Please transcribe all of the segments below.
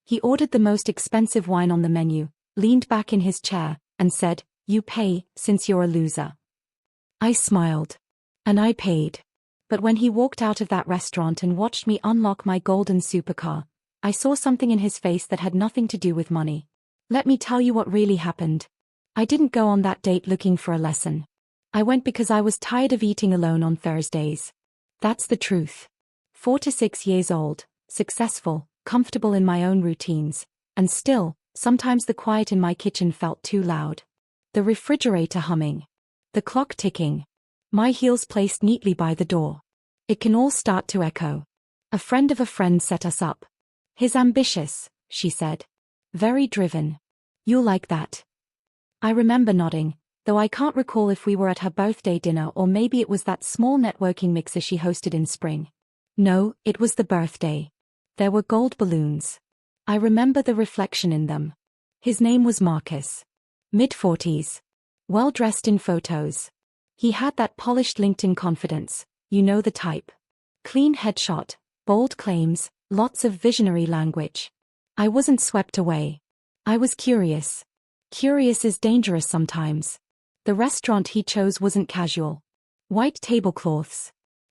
He ordered the most expensive wine on the menu, leaned back in his chair, and said, "You pay, since you're a loser." I smiled. And I paid. But when he walked out of that restaurant and watched me unlock my golden supercar, I saw something in his face that had nothing to do with money. Let me tell you what really happened. I didn't go on that date looking for a lesson. I went because I was tired of eating alone on Thursdays. That's the truth. 4 to 6 years old, successful, comfortable in my own routines, and still, sometimes the quiet in my kitchen felt too loud. The refrigerator humming. The clock ticking. My heels placed neatly by the door. It can all start to echo. A friend of a friend set us up. "He's ambitious," she said. "Very driven. You'll like that." I remember nodding, though I can't recall if we were at her birthday dinner or maybe it was that small networking mixer she hosted in spring. No, it was the birthday. There were gold balloons. I remember the reflection in them. His name was Marcus. Mid-40s. Well-dressed in photos. He had that polished LinkedIn confidence, you know the type. Clean headshot, bold claims, lots of visionary language. I wasn't swept away. I was curious. Curious is dangerous sometimes. The restaurant he chose wasn't casual. White tablecloths.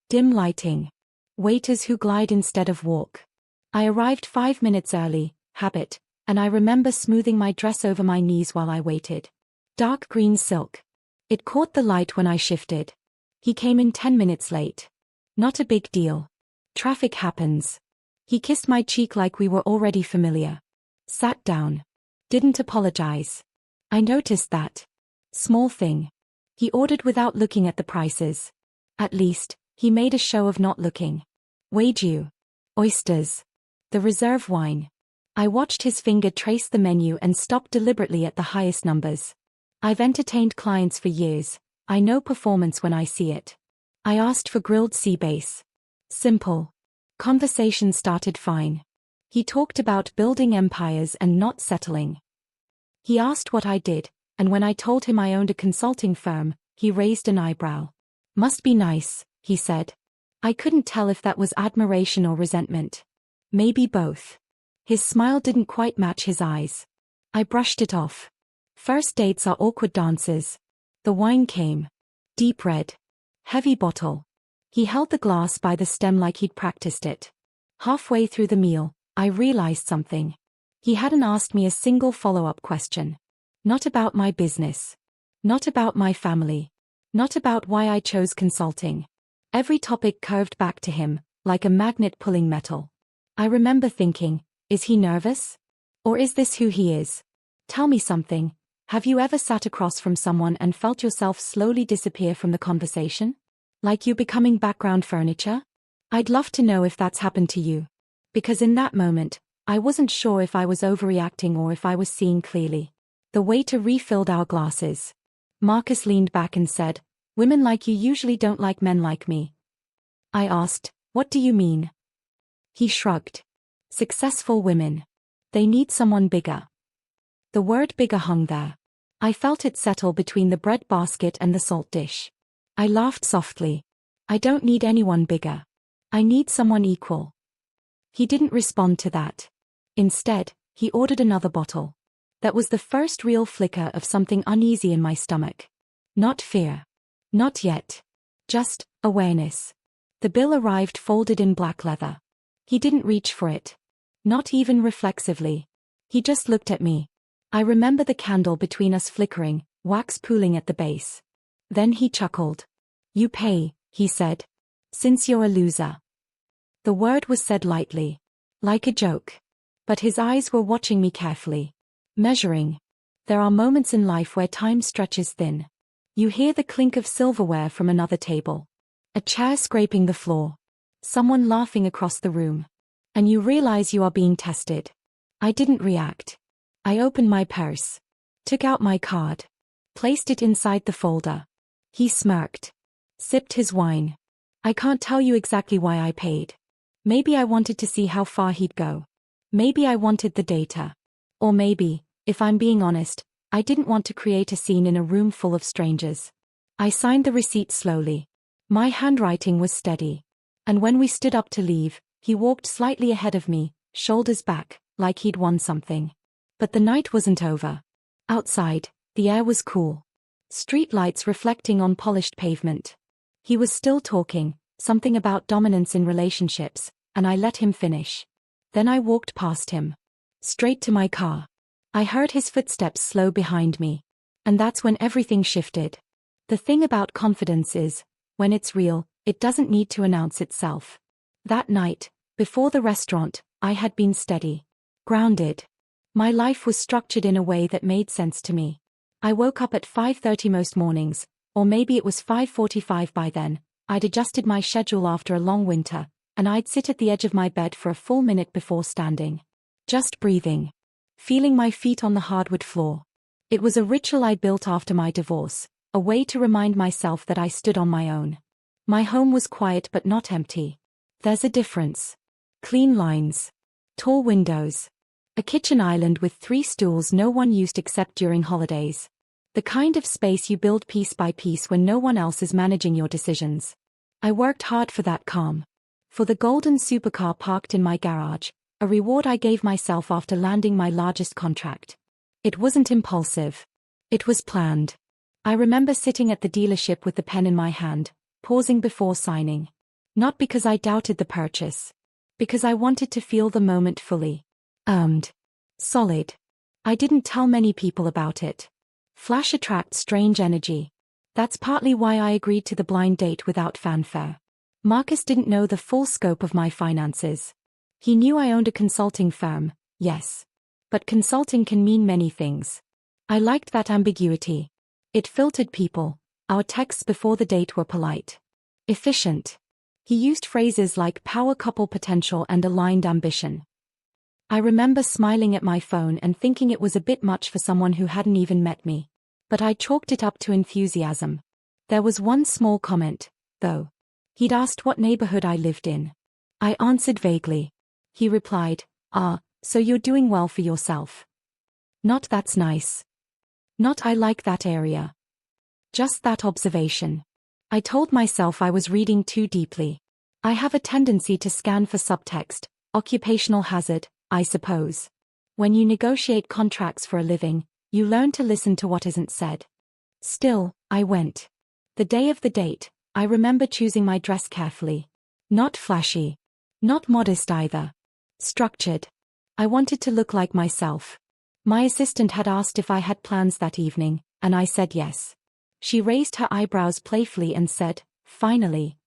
Dim lighting. Waiters who glide instead of walk. I arrived 5 minutes early, habit, and I remember smoothing my dress over my knees while I waited. Dark green silk. It caught the light when I shifted. He came in 10 minutes late. Not a big deal. Traffic happens. He kissed my cheek like we were already familiar. Sat down. Didn't apologize. I noticed that. Small thing. He ordered without looking at the prices. At least, he made a show of not looking. Wagyu. Oysters. The reserve wine. I watched his finger trace the menu and stopped deliberately at the highest numbers. I've entertained clients for years. I know performance when I see it. I asked for grilled sea bass. Simple. Conversation started fine. He talked about building empires and not settling. He asked what I did, and when I told him I owned a consulting firm, he raised an eyebrow. "Must be nice," he said. I couldn't tell if that was admiration or resentment. Maybe both. His smile didn't quite match his eyes. I brushed it off. First dates are awkward dances. The wine came. Deep red. Heavy bottle. He held the glass by the stem like he'd practiced it. Halfway through the meal, I realized something. He hadn't asked me a single follow-up question. Not about my business. Not about my family. Not about why I chose consulting. Every topic curved back to him, like a magnet pulling metal. I remember thinking, is he nervous? Or is this who he is? Tell me something. Have you ever sat across from someone and felt yourself slowly disappear from the conversation? Like you becoming background furniture? I'd love to know if that's happened to you. Because in that moment, I wasn't sure if I was overreacting or if I was seeing clearly. The waiter refilled our glasses. Marcus leaned back and said, "Women like you usually don't like men like me." I asked, "What do you mean?" He shrugged. "Successful women. They need someone bigger." The word bigger hung there. I felt it settle between the bread basket and the salt dish. I laughed softly. "I don't need anyone bigger. I need someone equal." He didn't respond to that. Instead, he ordered another bottle. That was the first real flicker of something uneasy in my stomach. Not fear. Not yet. Just awareness. The bill arrived folded in black leather. He didn't reach for it. Not even reflexively. He just looked at me. I remember the candle between us flickering, wax pooling at the base. Then he chuckled. "You pay," he said. "Since you're a loser." The word was said lightly. Like a joke. But his eyes were watching me carefully. Measuring. There are moments in life where time stretches thin. You hear the clink of silverware from another table. A chair scraping the floor. Someone laughing across the room. And you realize you are being tested. I didn't react. I opened my purse. Took out my card. Placed it inside the folder. He smirked. Sipped his wine. "I can't tell you exactly why I paid. Maybe I wanted to see how far he'd go. Maybe I wanted the data. Or maybe, if I'm being honest, I didn't want to create a scene in a room full of strangers." I signed the receipt slowly. My handwriting was steady. And when we stood up to leave, he walked slightly ahead of me, shoulders back, like he'd won something. But the night wasn't over. Outside, the air was cool. Street lights reflecting on polished pavement. He was still talking, something about dominance in relationships, and I let him finish. Then I walked past him. Straight to my car. I heard his footsteps slow behind me. And that's when everything shifted. The thing about confidence is, when it's real, it doesn't need to announce itself. That night, before the restaurant, I had been steady. Grounded. My life was structured in a way that made sense to me. I woke up at 5:30 most mornings, or maybe it was 5:45 by then. I'd adjusted my schedule after a long winter, and I'd sit at the edge of my bed for a full minute before standing. Just breathing. Feeling my feet on the hardwood floor. It was a ritual I built after my divorce, a way to remind myself that I stood on my own. My home was quiet but not empty. There's a difference. Clean lines. Tall windows. A kitchen island with 3 stools no one used except during holidays. The kind of space you build piece by piece when no one else is managing your decisions. I worked hard for that calm. For the golden supercar parked in my garage, a reward I gave myself after landing my largest contract. It wasn't impulsive. It was planned. I remember sitting at the dealership with the pen in my hand, pausing before signing. Not because I doubted the purchase. Because I wanted to feel the moment fully. Earned. Solid. I didn't tell many people about it. Flash attracts strange energy. That's partly why I agreed to the blind date without fanfare. Marcus didn't know the full scope of my finances. He knew I owned a consulting firm, yes. But consulting can mean many things. I liked that ambiguity. It filtered people. Our texts before the date were polite. Efficient. He used phrases like power couple potential and aligned ambition. I remember smiling at my phone and thinking it was a bit much for someone who hadn't even met me. But I chalked it up to enthusiasm. There was one small comment, though. He'd asked what neighborhood I lived in. I answered vaguely. He replied, so you're doing well for yourself. Not that's nice. Not I like that area. Just that observation. I told myself I was reading too deeply. I have a tendency to scan for subtext, occupational hazard, I suppose. When you negotiate contracts for a living, you learn to listen to what isn't said. Still, I went. The day of the date, I remember choosing my dress carefully. Not flashy. Not modest either. Structured. I wanted to look like myself. My assistant had asked if I had plans that evening, and I said yes. She raised her eyebrows playfully and said, finally.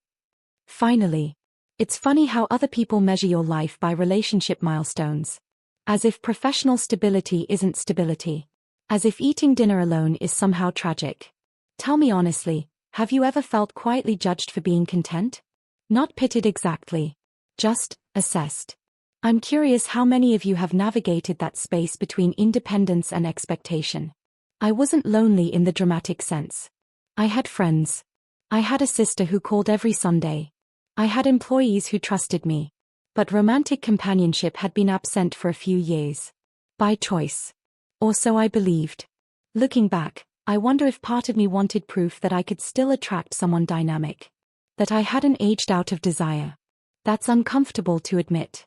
Finally. It's funny how other people measure your life by relationship milestones. As if professional stability isn't stability. As if eating dinner alone is somehow tragic. Tell me honestly, have you ever felt quietly judged for being content? Not pitied exactly. Just assessed. I'm curious how many of you have navigated that space between independence and expectation. I wasn't lonely in the dramatic sense. I had friends. I had a sister who called every Sunday. I had employees who trusted me. But romantic companionship had been absent for a few years. By choice. Or so I believed. Looking back, I wonder if part of me wanted proof that I could still attract someone dynamic. That I hadn't aged out of desire. That's uncomfortable to admit.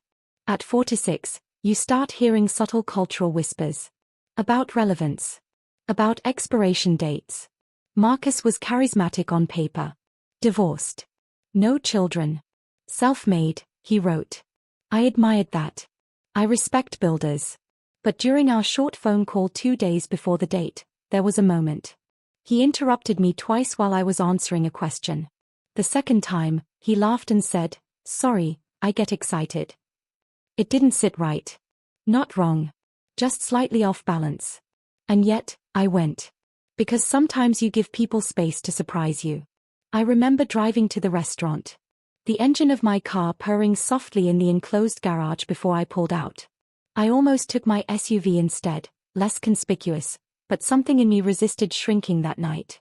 At 46, you start hearing subtle cultural whispers. About relevance. About expiration dates. Marcus was charismatic on paper. Divorced. No children. Self-made, he wrote. I admired that. I respect builders. But during our short phone call 2 days before the date, there was a moment. He interrupted me twice while I was answering a question. The second time, he laughed and said, sorry, I get excited. It didn't sit right. Not wrong. Just slightly off balance. And yet, I went. Because sometimes you give people space to surprise you. I remember driving to the restaurant. The engine of my car purring softly in the enclosed garage before I pulled out. I almost took my SUV instead, less conspicuous, but something in me resisted shrinking that night.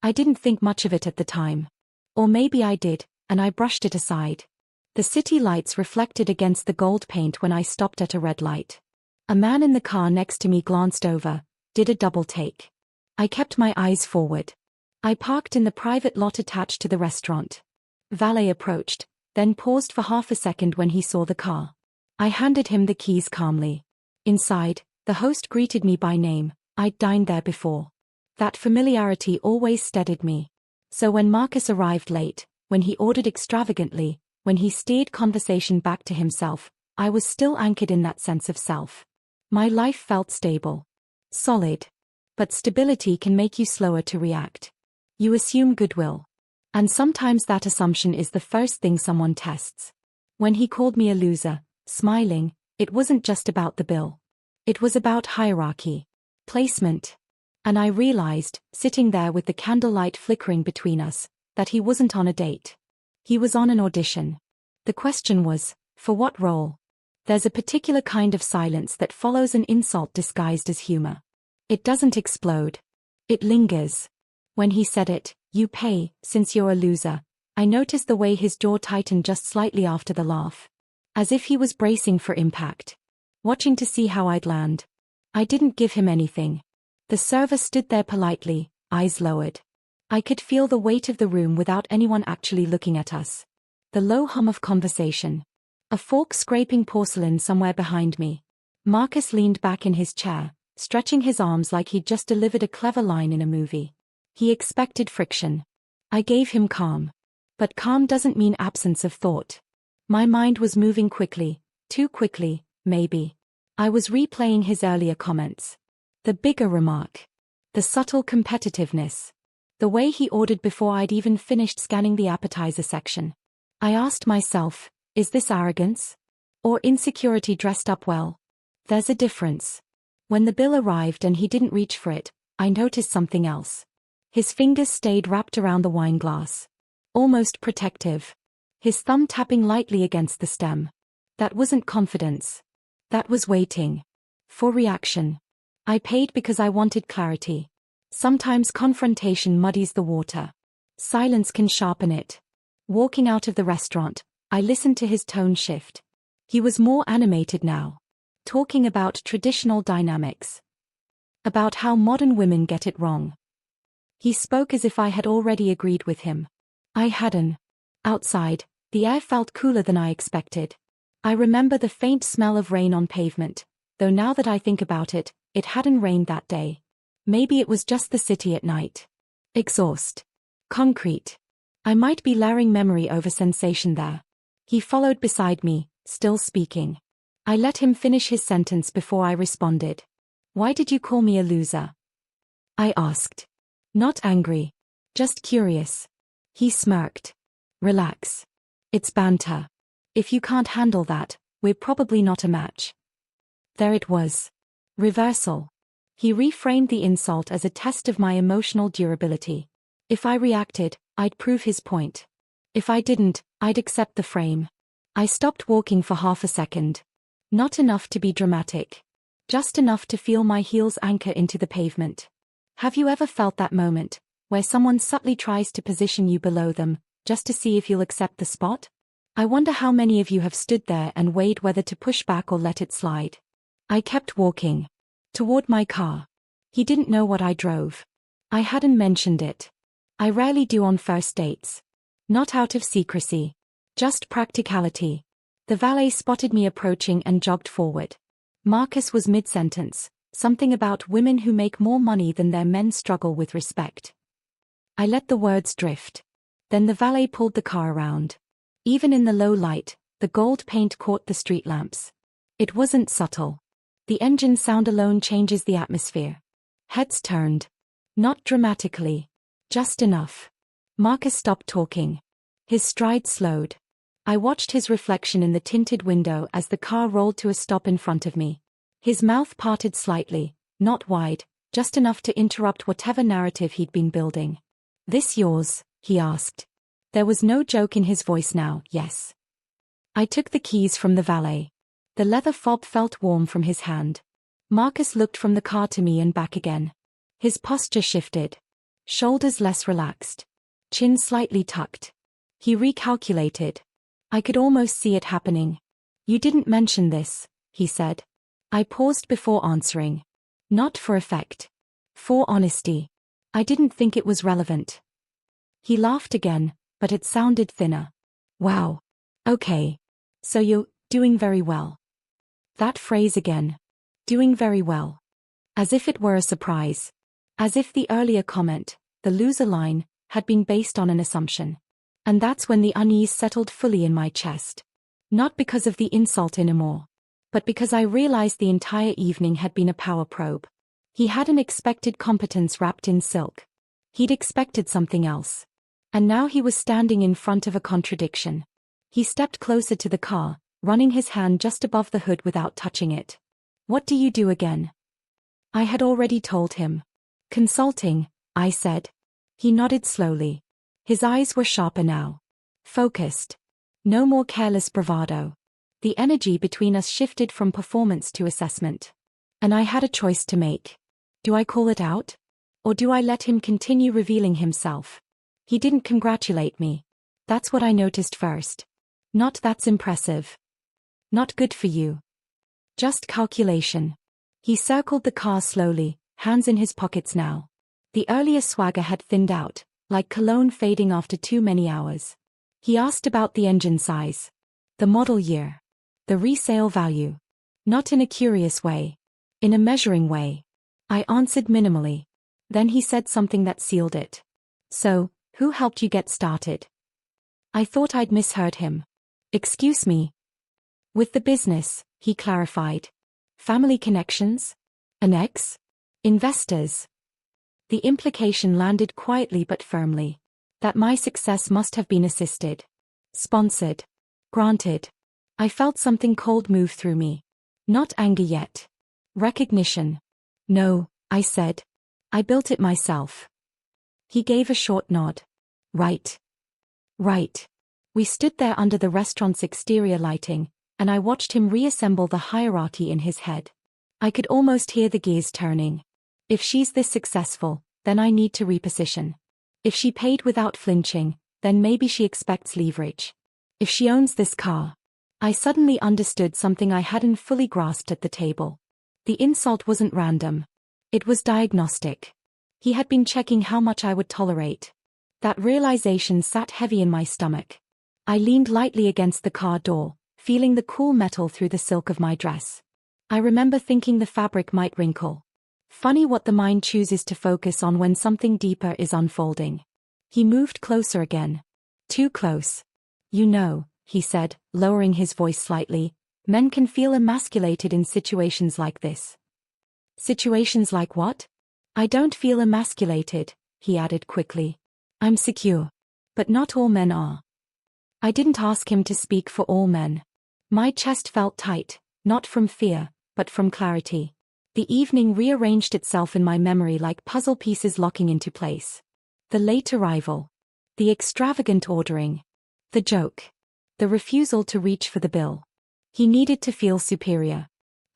I didn't think much of it at the time. Or maybe I did, and I brushed it aside. The city lights reflected against the gold paint when I stopped at a red light. A man in the car next to me glanced over, did a double take. I kept my eyes forward. I parked in the private lot attached to the restaurant. Valet approached, then paused for half a second when he saw the car. I handed him the keys calmly. Inside, the host greeted me by name. I'd dined there before. That familiarity always steadied me. So when Marcus arrived late, when he ordered extravagantly, when he steered conversation back to himself, I was still anchored in that sense of self. My life felt stable. Solid. But stability can make you slower to react. You assume goodwill. And sometimes that assumption is the first thing someone tests. When he called me a loser, smiling, it wasn't just about the bill. It was about hierarchy. Placement. And I realized, sitting there with the candlelight flickering between us, that he wasn't on a date. He was on an audition. The question was, for what role? There's a particular kind of silence that follows an insult disguised as humor. It doesn't explode. It lingers. When he said it, "You pay, since you're a loser," I noticed the way his jaw tightened just slightly after the laugh. As if he was bracing for impact. Watching to see how I'd land. I didn't give him anything. The server stood there politely, eyes lowered. I could feel the weight of the room without anyone actually looking at us. The low hum of conversation. A fork scraping porcelain somewhere behind me. Marcus leaned back in his chair, stretching his arms like he'd just delivered a clever line in a movie. He expected friction. I gave him calm. But calm doesn't mean absence of thought. My mind was moving quickly, too quickly, maybe. I was replaying his earlier comments. The bigger remark. The subtle competitiveness. The way he ordered before I'd even finished scanning the appetizer section. I asked myself, is this arrogance? Or insecurity dressed up well? There's a difference. When the bill arrived and he didn't reach for it, I noticed something else. His fingers stayed wrapped around the wine glass. Almost protective. His thumb tapping lightly against the stem. That wasn't confidence. That was waiting. For reaction. I paid because I wanted clarity. Sometimes confrontation muddies the water. Silence can sharpen it. Walking out of the restaurant, I listened to his tone shift. He was more animated now. Talking about traditional dynamics. About how modern women get it wrong. He spoke as if I had already agreed with him. I hadn't. Outside, the air felt cooler than I expected. I remember the faint smell of rain on pavement, though now that I think about it, it hadn't rained that day. Maybe it was just the city at night. Exhaust. Concrete. I might be layering memory over sensation there. He followed beside me, still speaking. I let him finish his sentence before I responded. Why did you call me a loser? I asked. Not angry. Just curious. He smirked. Relax. It's banter. If you can't handle that, we're probably not a match. There it was. Reversal. He reframed the insult as a test of my emotional durability. If I reacted, I'd prove his point. If I didn't, I'd accept the frame. I stopped walking for half a second. Not enough to be dramatic. Just enough to feel my heels anchor into the pavement. Have you ever felt that moment, where someone subtly tries to position you below them, just to see if you'll accept the spot? I wonder how many of you have stood there and weighed whether to push back or let it slide. I kept walking. Toward my car. He didn't know what I drove. I hadn't mentioned it. I rarely do on first dates. Not out of secrecy. Just practicality. The valet spotted me approaching and jogged forward. Marcus was mid-sentence, something about women who make more money than their men struggle with respect. I let the words drift. Then the valet pulled the car around. Even in the low light, the gold paint caught the street lamps. It wasn't subtle. The engine sound alone changes the atmosphere. Heads turned. Not dramatically. Just enough. Marcus stopped talking. His stride slowed. I watched his reflection in the tinted window as the car rolled to a stop in front of me. His mouth parted slightly, not wide, just enough to interrupt whatever narrative he'd been building. This yours? He asked. There was no joke in his voice now. Yes. I took the keys from the valet. The leather fob felt warm from his hand. Marcus looked from the car to me and back again. His posture shifted. Shoulders less relaxed. Chin slightly tucked. He recalculated. I could almost see it happening. You didn't mention this, he said. I paused before answering. Not for effect. For honesty. I didn't think it was relevant. He laughed again, but it sounded thinner. Wow. Okay. So you're doing very well. That phrase again. Doing very well. As if it were a surprise. As if the earlier comment, the loser line, had been based on an assumption. And that's when the unease settled fully in my chest. Not because of the insult anymore, but because I realized the entire evening had been a power probe. He hadn't expected competence wrapped in silk. He'd expected something else. And now he was standing in front of a contradiction. He stepped closer to the car, running his hand just above the hood without touching it. What do you do again? I had already told him. Consulting, I said. He nodded slowly. His eyes were sharper now. Focused. No more careless bravado. The energy between us shifted from performance to assessment. And I had a choice to make. Do I call it out? Or do I let him continue revealing himself? He didn't congratulate me. That's what I noticed first. Not that's impressive. Not good for you. Just calculation. He circled the car slowly, hands in his pockets now. The earlier swagger had thinned out, like cologne fading after too many hours. He asked about the engine size. The model year. The resale value. Not in a curious way. In a measuring way. I answered minimally. Then he said something that sealed it. So, who helped you get started? I thought I'd misheard him. Excuse me. With the business, he clarified. Family connections? An ex? Investors? The implication landed quietly but firmly. That my success must have been assisted. Sponsored. Granted. I felt something cold move through me. Not anger yet. Recognition. No, I said. I built it myself. He gave a short nod. Right. Right. We stood there under the restaurant's exterior lighting, and I watched him reassemble the hierarchy in his head. I could almost hear the gears turning. If she's this successful, then I need to reposition. If she paid without flinching, then maybe she expects leverage. If she owns this car. I suddenly understood something I hadn't fully grasped at the table. The insult wasn't random. It was diagnostic. He had been checking how much I would tolerate. That realization sat heavy in my stomach. I leaned lightly against the car door, feeling the cool metal through the silk of my dress. I remember thinking the fabric might wrinkle. Funny what the mind chooses to focus on when something deeper is unfolding. He moved closer again. Too close. You know, he said, lowering his voice slightly, men can feel emasculated in situations like this. Situations like what? I don't feel emasculated, he added quickly. I'm secure. But not all men are. I didn't ask him to speak for all men. My chest felt tight, not from fear, but from clarity. The evening rearranged itself in my memory like puzzle pieces locking into place. The late arrival. The extravagant ordering. The joke. The refusal to reach for the bill. He needed to feel superior.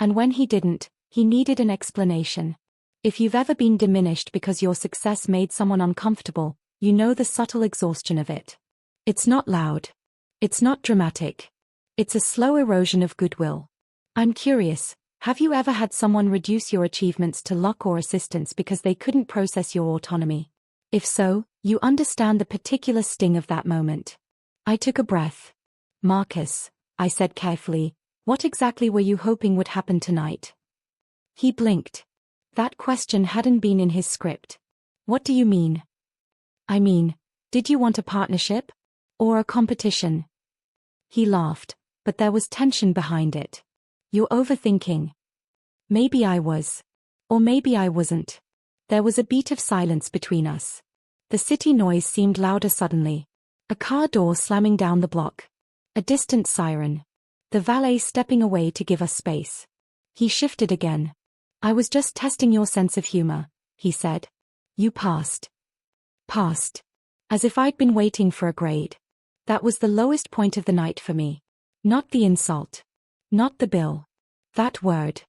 And when he didn't, he needed an explanation. If you've ever been diminished because your success made someone uncomfortable, you know the subtle exhaustion of it. It's not loud. It's not dramatic. It's a slow erosion of goodwill. I'm curious, have you ever had someone reduce your achievements to luck or assistance because they couldn't process your autonomy? If so, you understand the particular sting of that moment. I took a breath. Marcus, I said carefully, what exactly were you hoping would happen tonight? He blinked. That question hadn't been in his script. What do you mean? I mean, did you want a partnership? Or a competition? He laughed, but there was tension behind it. You're overthinking. Maybe I was. Or maybe I wasn't. There was a beat of silence between us. The city noise seemed louder suddenly. A car door slamming down the block. A distant siren. The valet stepping away to give us space. He shifted again. I was just testing your sense of humor, he said. You passed. Passed. As if I'd been waiting for a grade. That was the lowest point of the night for me. Not the insult. Not the bill. That word.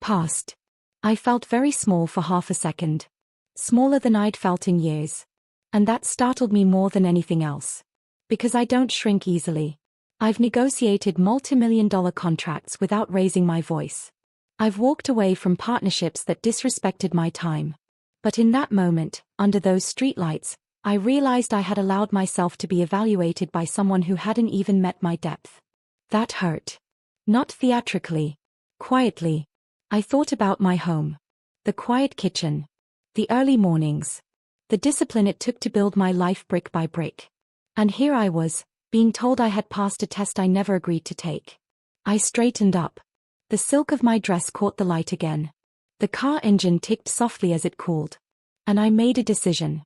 Passed. I felt very small for half a second. Smaller than I'd felt in years. And that startled me more than anything else. Because I don't shrink easily. I've negotiated multi-million-dollar contracts without raising my voice. I've walked away from partnerships that disrespected my time. But in that moment, under those streetlights, I realized I had allowed myself to be evaluated by someone who hadn't even met my depth. That hurt. Not theatrically. Quietly. I thought about my home. The quiet kitchen. The early mornings. The discipline it took to build my life brick by brick. And here I was, being told I had passed a test I never agreed to take. I straightened up. The silk of my dress caught the light again. The car engine ticked softly as it cooled. And I made a decision.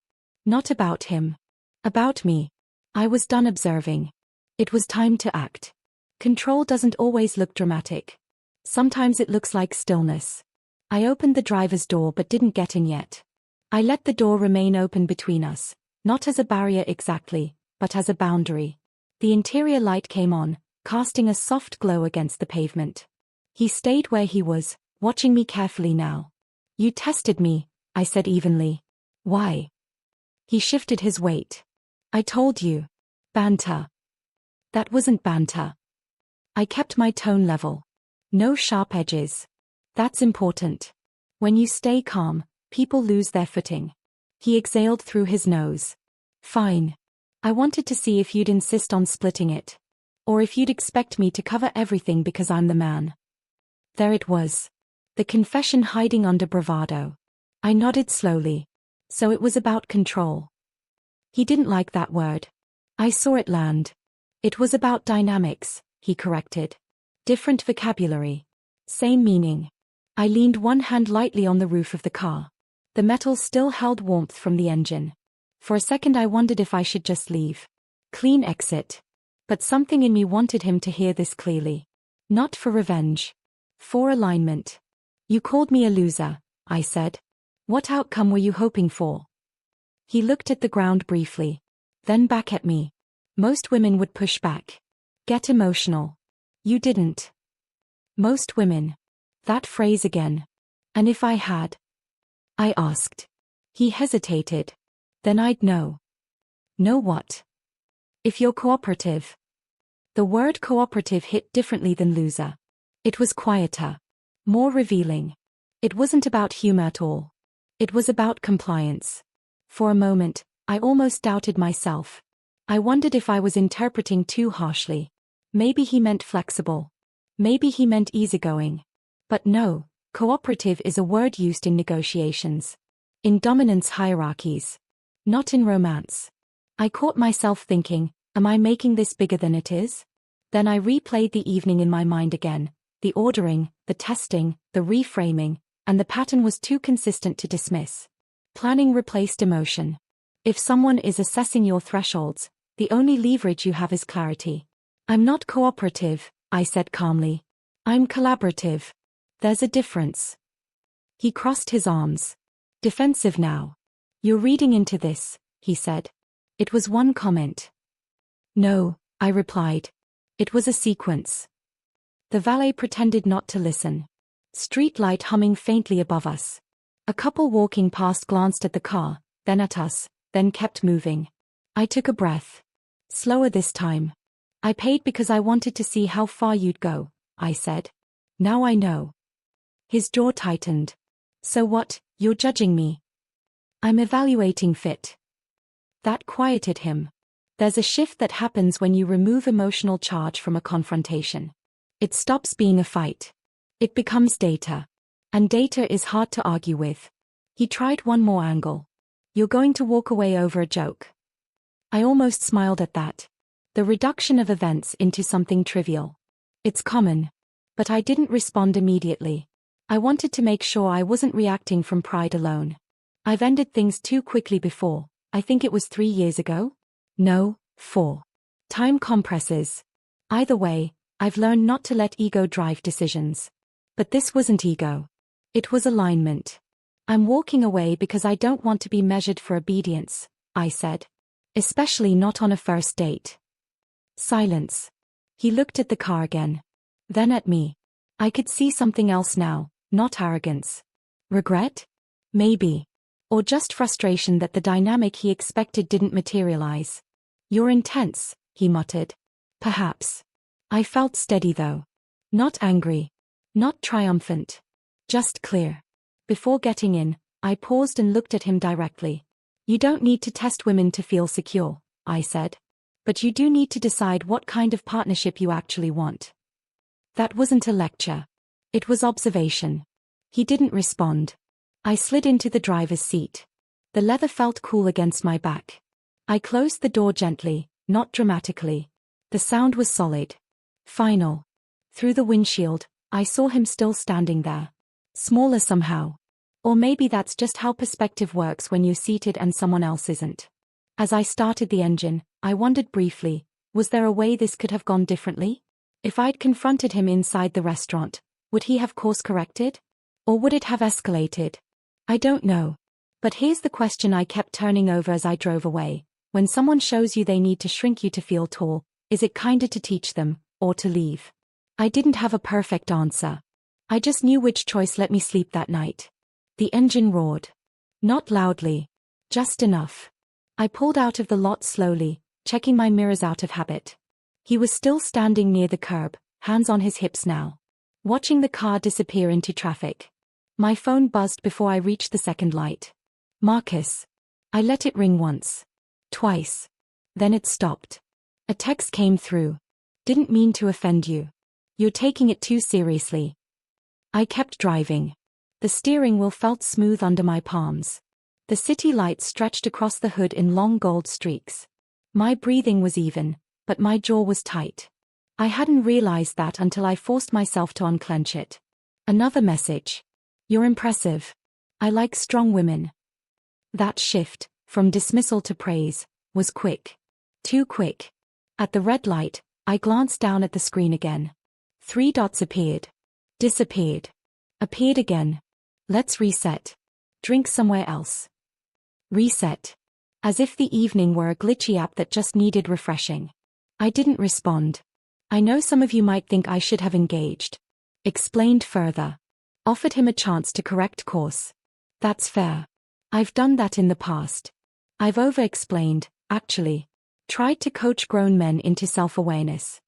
Not about him. About me. I was done observing. It was time to act. Control doesn't always look dramatic. Sometimes it looks like stillness. I opened the driver's door but didn't get in yet. I let the door remain open between us, not as a barrier exactly, but as a boundary. The interior light came on, casting a soft glow against the pavement. He stayed where he was, watching me carefully now. You tested me, I said evenly. Why? He shifted his weight. I told you. Banter. That wasn't banter. I kept my tone level. No sharp edges. That's important. When you stay calm, people lose their footing. He exhaled through his nose. Fine. I wanted to see if you'd insist on splitting it. Or if you'd expect me to cover everything because I'm the man. There it was. The confession hiding under bravado. I nodded slowly. So it was about control. He didn't like that word. I saw it land. It was about dynamics, he corrected. Different vocabulary. Same meaning. I leaned one hand lightly on the roof of the car. The metal still held warmth from the engine. For a second I wondered if I should just leave. Clean exit. But something in me wanted him to hear this clearly. Not for revenge. For alignment. You called me a loser, I said. What outcome were you hoping for? He looked at the ground briefly. Then back at me. Most women would push back. Get emotional. You didn't. Most women. That phrase again. And if I had? I asked. He hesitated. Then I'd know. Know what? If you're cooperative. The word cooperative hit differently than loser. It was quieter. More revealing. It wasn't about humor at all. It was about compliance. For a moment, I almost doubted myself. I wondered if I was interpreting too harshly. Maybe he meant flexible. Maybe he meant easygoing. But no, cooperative is a word used in negotiations. In dominance hierarchies. Not in romance. I caught myself thinking, am I making this bigger than it is? Then I replayed the evening in my mind again. The ordering, the testing, the reframing, and the pattern was too consistent to dismiss. Planning replaced emotion. If someone is assessing your thresholds, the only leverage you have is clarity. I'm not cooperative, I said calmly. I'm collaborative. There's a difference. He crossed his arms. Defensive now. You're reading into this, he said. It was one comment. No, I replied. It was a sequence. The valet pretended not to listen. Street light humming faintly above us. A couple walking past glanced at the car, then at us, then kept moving. I took a breath. Slower this time. I paid because I wanted to see how far you'd go, I said. Now I know. His jaw tightened. So what, you're judging me? I'm evaluating fit. That quieted him. There's a shift that happens when you remove emotional charge from a confrontation. It stops being a fight. It becomes data. And data is hard to argue with. He tried one more angle. You're going to walk away over a joke. I almost smiled at that. The reduction of events into something trivial. It's common. But I didn't respond immediately. I wanted to make sure I wasn't reacting from pride alone. I've ended things too quickly before. I think it was 3 years ago? No, 4. Time compresses. Either way, I've learned not to let ego drive decisions. But this wasn't ego. It was alignment. I'm walking away because I don't want to be measured for obedience, I said. Especially not on a first date. Silence. He looked at the car again. Then at me. I could see something else now, not arrogance. Regret? Maybe. Or just frustration that the dynamic he expected didn't materialize. You're intense, he muttered. Perhaps. I felt steady though. Not angry. Not triumphant. Just clear. Before getting in, I paused and looked at him directly. You don't need to test women to feel secure, I said. But you do need to decide what kind of partnership you actually want. That wasn't a lecture. It was observation. He didn't respond. I slid into the driver's seat. The leather felt cool against my back. I closed the door gently, not dramatically. The sound was solid. Final. Through the windshield, I saw him still standing there. Smaller somehow. Or maybe that's just how perspective works when you're seated and someone else isn't. As I started the engine, I wondered briefly, was there a way this could have gone differently? If I'd confronted him inside the restaurant, would he have course-corrected? Or would it have escalated? I don't know. But here's the question I kept turning over as I drove away. When someone shows you they need to shrink you to feel tall, is it kinder to teach them, or to leave? I didn't have a perfect answer. I just knew which choice let me sleep that night. The engine roared. Not loudly. Just enough. I pulled out of the lot slowly, checking my mirrors out of habit. He was still standing near the curb, hands on his hips now. Watching the car disappear into traffic. My phone buzzed before I reached the second light. Marcus. I let it ring once. Twice. Then it stopped. A text came through. Didn't mean to offend you. You're taking it too seriously. I kept driving. The steering wheel felt smooth under my palms. The city lights stretched across the hood in long gold streaks. My breathing was even, but my jaw was tight. I hadn't realized that until I forced myself to unclench it. Another message. You're impressive. I like strong women. That shift, from dismissal to praise, was quick. Too quick. At the red light, I glanced down at the screen again. 3 dots appeared. Disappeared. Appeared again. Let's reset. Drink somewhere else. Reset. As if the evening were a glitchy app that just needed refreshing. I didn't respond. I know some of you might think I should have engaged. Explained further. Offered him a chance to correct course. That's fair. I've done that in the past. I've over-explained, actually. Tried to coach grown men into self-awareness.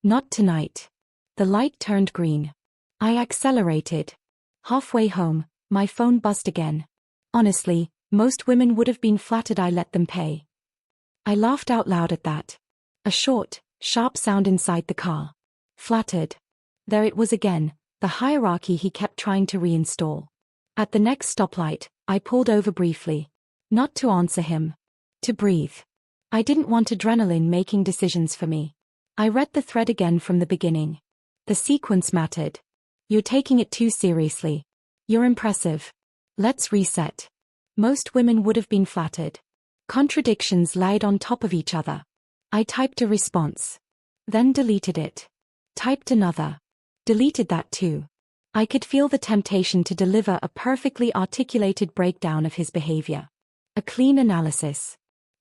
Not tonight. The light turned green. I accelerated. Halfway home, my phone buzzed again. Honestly, most women would have been flattered I let them pay. I laughed out loud at that. A short, sharp sound inside the car. Flattered. There it was again, the hierarchy he kept trying to reinstall. At the next stoplight, I pulled over briefly. Not to answer him. To breathe. I didn't want adrenaline making decisions for me. I read the thread again from the beginning. The sequence mattered. You're taking it too seriously. You're impressive. Let's reset. Most women would have been flattered. Contradictions laid on top of each other. I typed a response. Then deleted it. Typed another. Deleted that too. I could feel the temptation to deliver a perfectly articulated breakdown of his behavior. A clean analysis.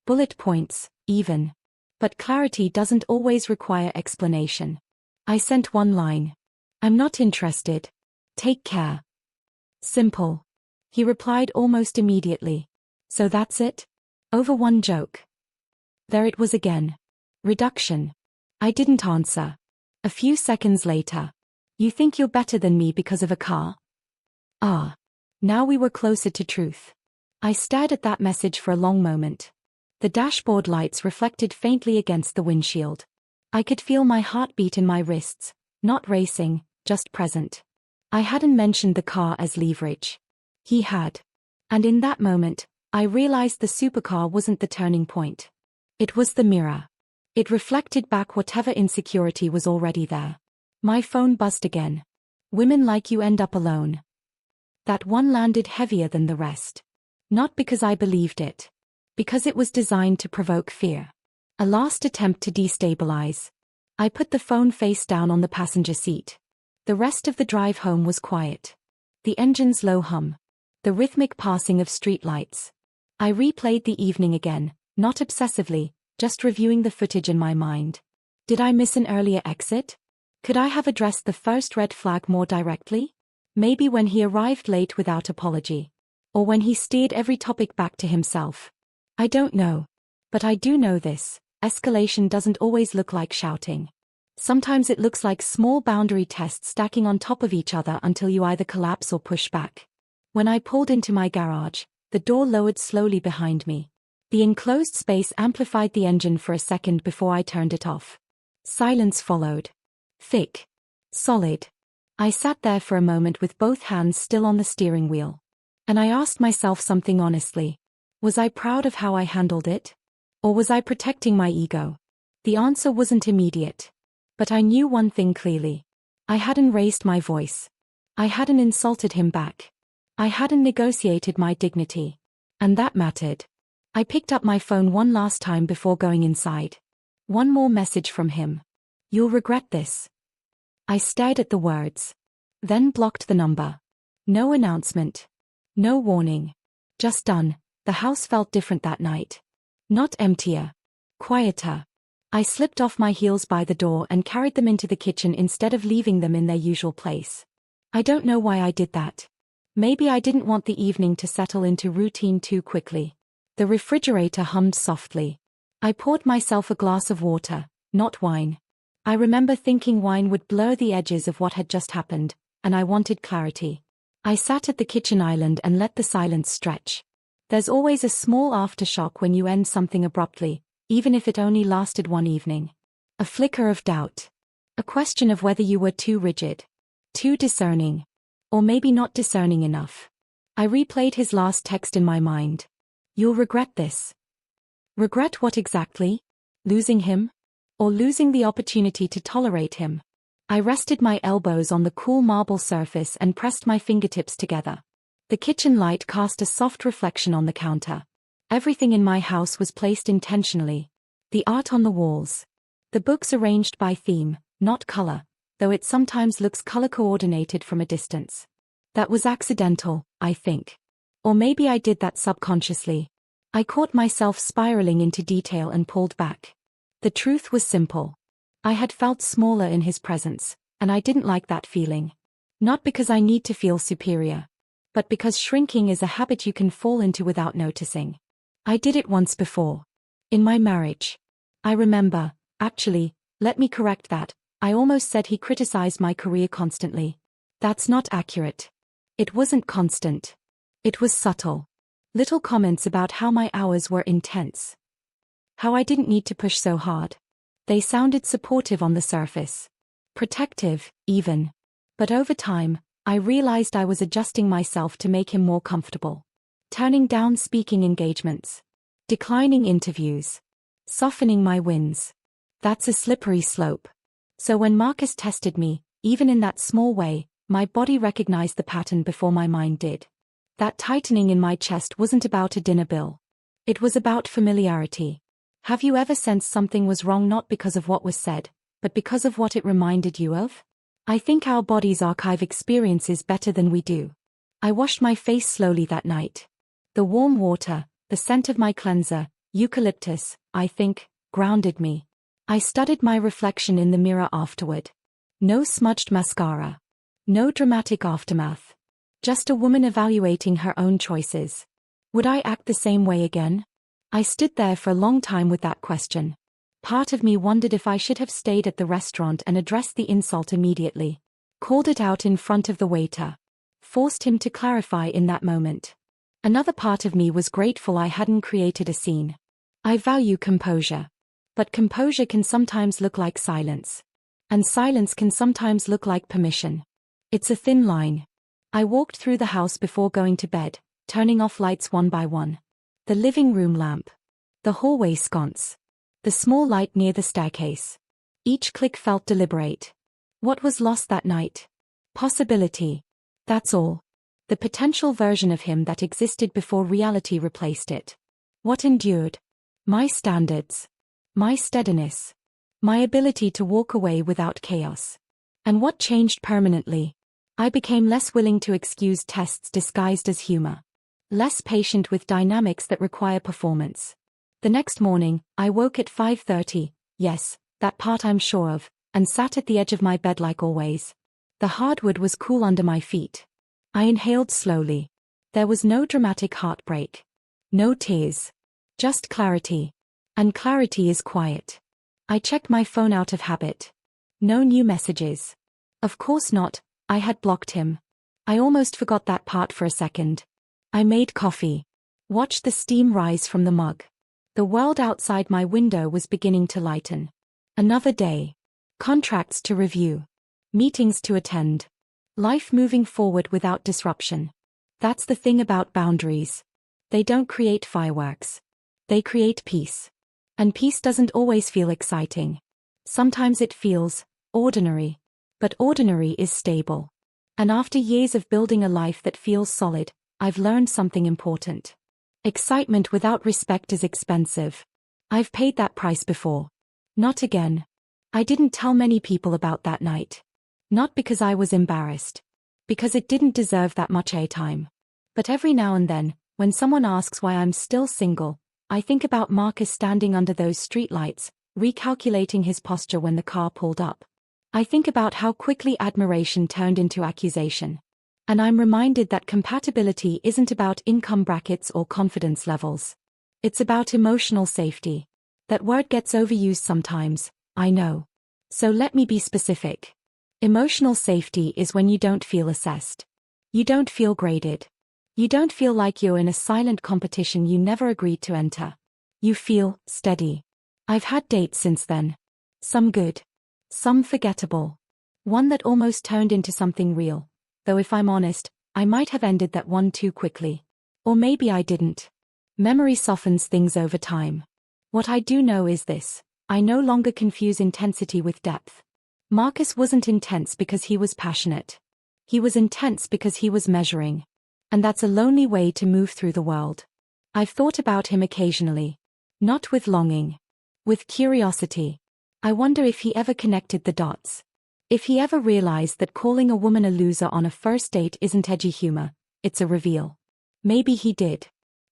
Bullet points, even. But clarity doesn't always require explanation. I sent one line. I'm not interested. Take care. Simple. He replied almost immediately. So that's it? Over one joke. There it was again. Reduction. I didn't answer. A few seconds later. You think you're better than me because of a car? Ah. Now we were closer to truth. I stared at that message for a long moment. The dashboard lights reflected faintly against the windshield. I could feel my heartbeat in my wrists, not racing, just present. I hadn't mentioned the car as leverage. He had. And in that moment, I realized the supercar wasn't the turning point. It was the mirror. It reflected back whatever insecurity was already there. My phone buzzed again. Women like you end up alone. That one landed heavier than the rest. Not because I believed it. Because it was designed to provoke fear. A last attempt to destabilize. I put the phone face down on the passenger seat. The rest of the drive home was quiet. The engine's low hum. The rhythmic passing of streetlights. I replayed the evening again, not obsessively, just reviewing the footage in my mind. Did I miss an earlier exit? Could I have addressed the first red flag more directly? Maybe when he arrived late without apology. Or when he steered every topic back to himself. I don't know. But I do know this. Escalation doesn't always look like shouting. Sometimes it looks like small boundary tests stacking on top of each other until you either collapse or push back. When I pulled into my garage, the door lowered slowly behind me. The enclosed space amplified the engine for a second before I turned it off. Silence followed. Thick. Solid. I sat there for a moment with both hands still on the steering wheel. And I asked myself something honestly. Was I proud of how I handled it? Or was I protecting my ego? The answer wasn't immediate. But I knew one thing clearly. I hadn't raised my voice. I hadn't insulted him back. I hadn't negotiated my dignity. And that mattered. I picked up my phone one last time before going inside. One more message from him. You'll regret this. I stared at the words. Then blocked the number. No announcement. No warning. Just done. The house felt different that night. Not emptier. Quieter. I slipped off my heels by the door and carried them into the kitchen instead of leaving them in their usual place. I don't know why I did that. Maybe I didn't want the evening to settle into routine too quickly. The refrigerator hummed softly. I poured myself a glass of water, not wine. I remember thinking wine would blur the edges of what had just happened, and I wanted clarity. I sat at the kitchen island and let the silence stretch. There's always a small aftershock when you end something abruptly, even if it only lasted one evening. A flicker of doubt. A question of whether you were too rigid, too discerning, or maybe not discerning enough. I replayed his last text in my mind. You'll regret this. Regret what exactly? Losing him? Or losing the opportunity to tolerate him? I rested my elbows on the cool marble surface and pressed my fingertips together. The kitchen light cast a soft reflection on the counter. Everything in my house was placed intentionally. The art on the walls. The books arranged by theme, not color, though it sometimes looks color-coordinated from a distance. That was accidental, I think. Or maybe I did that subconsciously. I caught myself spiraling into detail and pulled back. The truth was simple. I had felt smaller in his presence, and I didn't like that feeling. Not because I need to feel superior, but because shrinking is a habit you can fall into without noticing. I did it once before. In my marriage. I remember, actually, let me correct that, I almost said he criticized my career constantly. That's not accurate. It wasn't constant. It was subtle. Little comments about how my hours were intense. How I didn't need to push so hard. They sounded supportive on the surface. Protective, even. But over time, I realized I was adjusting myself to make him more comfortable. Turning down speaking engagements. Declining interviews. Softening my wins. That's a slippery slope. So when Marcus tested me, even in that small way, my body recognized the pattern before my mind did. That tightening in my chest wasn't about a dinner bill. It was about familiarity. Have you ever sensed something was wrong not because of what was said, but because of what it reminded you of? I think our bodies archive experiences better than we do. I washed my face slowly that night. The warm water, the scent of my cleanser, eucalyptus, I think, grounded me. I studied my reflection in the mirror afterward. No smudged mascara. No dramatic aftermath. Just a woman evaluating her own choices. Would I act the same way again? I stood there for a long time with that question. Part of me wondered if I should have stayed at the restaurant and addressed the insult immediately. Called it out in front of the waiter. Forced him to clarify in that moment. Another part of me was grateful I hadn't created a scene. I value composure. But composure can sometimes look like silence. And silence can sometimes look like permission. It's a thin line. I walked through the house before going to bed, turning off lights one by one. The living room lamp. The hallway sconce. The small light near the staircase. Each click felt deliberate. What was lost that night? Possibility. That's all. The potential version of him that existed before reality replaced it. What endured? My standards. My steadiness. My ability to walk away without chaos. And what changed permanently? I became less willing to excuse tests disguised as humor. Less patient with dynamics that require performance. The next morning, I woke at 5:30, yes, that part I'm sure of, and sat at the edge of my bed like always. The hardwood was cool under my feet. I inhaled slowly. There was no dramatic heartbreak. No tears. Just clarity. And clarity is quiet. I checked my phone out of habit. No new messages. Of course not, I had blocked him. I almost forgot that part for a second. I made coffee. Watched the steam rise from the mug. The world outside my window was beginning to lighten. Another day. Contracts to review. Meetings to attend. Life moving forward without disruption. That's the thing about boundaries. They don't create fireworks. They create peace. And peace doesn't always feel exciting. Sometimes it feels ordinary. But ordinary is stable. And after years of building a life that feels solid, I've learned something important. Excitement without respect is expensive. I've paid that price before. Not again. I didn't tell many people about that night. Not because I was embarrassed. Because it didn't deserve that much airtime. But every now and then, when someone asks why I'm still single, I think about Marcus standing under those streetlights, recalculating his posture when the car pulled up. I think about how quickly admiration turned into accusation. And I'm reminded that compatibility isn't about income brackets or confidence levels. It's about emotional safety. That word gets overused sometimes, I know. So let me be specific. Emotional safety is when you don't feel assessed. You don't feel graded. You don't feel like you're in a silent competition you never agreed to enter. You feel steady. I've had dates since then. Some good. Some forgettable. One that almost turned into something real. Though if I'm honest, I might have ended that one too quickly. Or maybe I didn't. Memory softens things over time. What I do know is this. I no longer confuse intensity with depth. Marcus wasn't intense because he was passionate. He was intense because he was measuring. And that's a lonely way to move through the world. I've thought about him occasionally. Not with longing. With curiosity. I wonder if he ever connected the dots. If he ever realized that calling a woman a loser on a first date isn't edgy humor, it's a reveal. Maybe he did.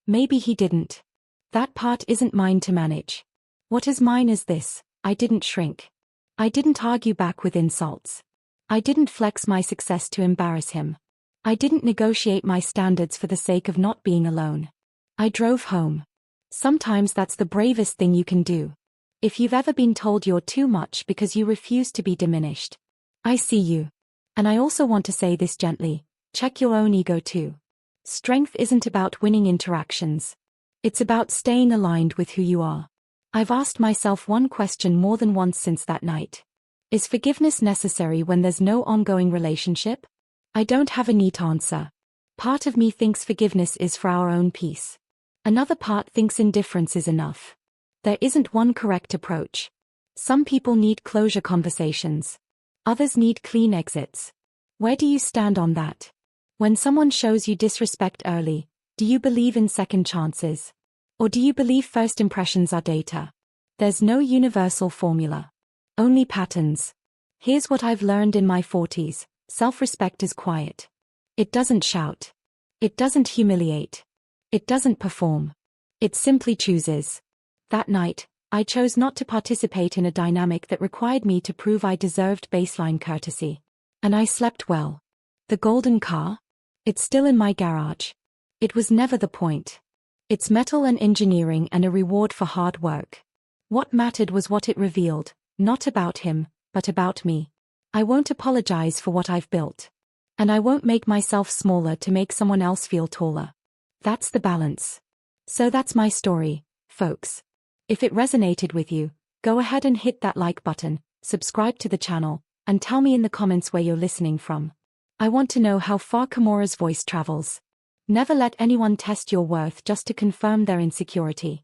Maybe he didn't. That part isn't mine to manage. What is mine is this: I didn't shrink. I didn't argue back with insults. I didn't flex my success to embarrass him. I didn't negotiate my standards for the sake of not being alone. I drove home. Sometimes that's the bravest thing you can do. If you've ever been told you're too much because you refuse to be diminished, I see you. And I also want to say this gently: check your own ego too. Strength isn't about winning interactions. It's about staying aligned with who you are. I've asked myself one question more than once since that night. Is forgiveness necessary when there's no ongoing relationship? I don't have a neat answer. Part of me thinks forgiveness is for our own peace. Another part thinks indifference is enough. There isn't one correct approach. Some people need closure conversations. Others need clean exits. Where do you stand on that? When someone shows you disrespect early, do you believe in second chances? Or do you believe first impressions are data? There's no universal formula. Only patterns. Here's what I've learned in my 40s. Self-respect is quiet. It doesn't shout. It doesn't humiliate. It doesn't perform. It simply chooses. That night, I chose not to participate in a dynamic that required me to prove I deserved baseline courtesy. And I slept well. The golden car? It's still in my garage. It was never the point. It's metal and engineering and a reward for hard work. What mattered was what it revealed, not about him, but about me. I won't apologize for what I've built. And I won't make myself smaller to make someone else feel taller. That's the balance. So that's my story, folks. If it resonated with you, go ahead and hit that like button, subscribe to the channel, and tell me in the comments where you're listening from. I want to know how far Kimura's voice travels. Never let anyone test your worth just to confirm their insecurity.